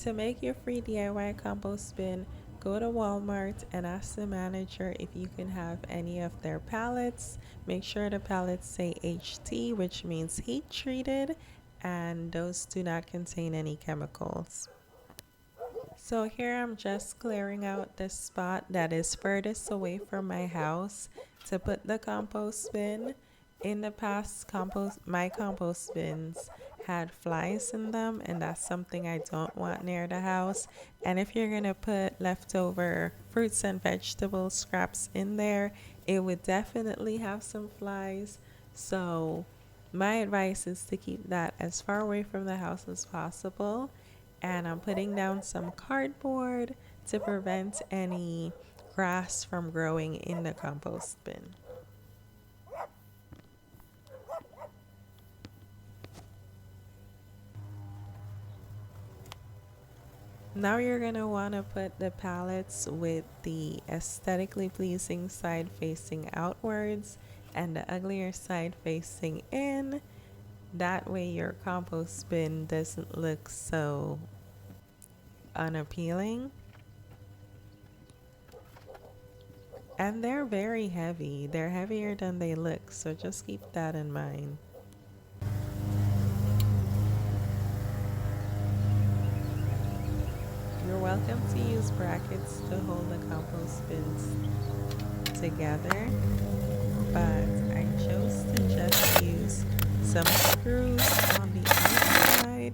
To make your free DIY compost bin, go to Walmart and ask the manager if you can have any of their pallets. Make sure the pallets say HT, which means heat treated, and those do not contain any chemicals. So here I'm just clearing out the spot that is furthest away from my house to put the compost bin. In the past, my compost bins had flies in them, and that's something I don't want near the house. And if you're gonna put leftover fruits and vegetable scraps in there, it would definitely have some flies. So my advice is to keep that as far away from the house as possible. And I'm putting down some cardboard to prevent any grass from growing in the compost bin. Now you're going to want to put the pallets with the aesthetically pleasing side facing outwards and the uglier side facing in. That way your compost bin doesn't look so unappealing. And they're very heavy. They're heavier than they look, so just keep that in mind. You're welcome to use brackets to hold the compost bins together, but I chose to just use some screws on the outside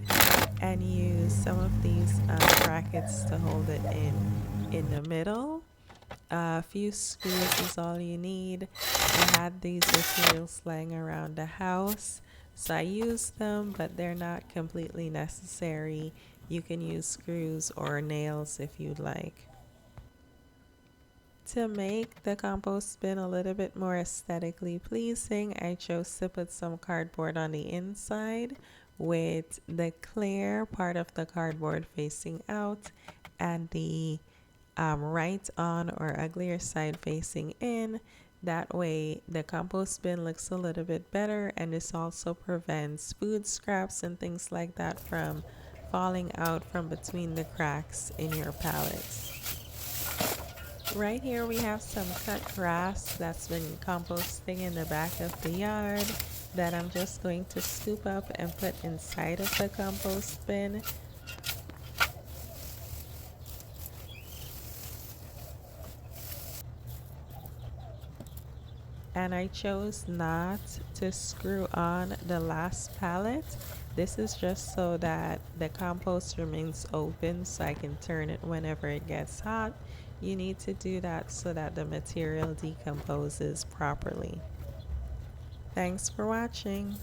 and use some of these brackets to hold it in the middle. A few screws is all you need. I had these materials laying around the house, so I used them, but they're not completely necessary. You can use screws or nails if you'd like. To make the compost bin a little bit more aesthetically pleasing, I chose to put some cardboard on the inside with the clear part of the cardboard facing out and the right on or uglier side facing in. That way the compost bin looks a little bit better, and this also prevents food scraps and things like that from falling out from between the cracks in your pallets. Right here we have some cut grass that's been composting in the back of the yard that I'm just going to scoop up and put inside of the compost bin. And I chose not to screw on the last pallet. This is just so that the compost remains open so I can turn it whenever it gets hot. You need to do that so that the material decomposes properly. Thanks for watching.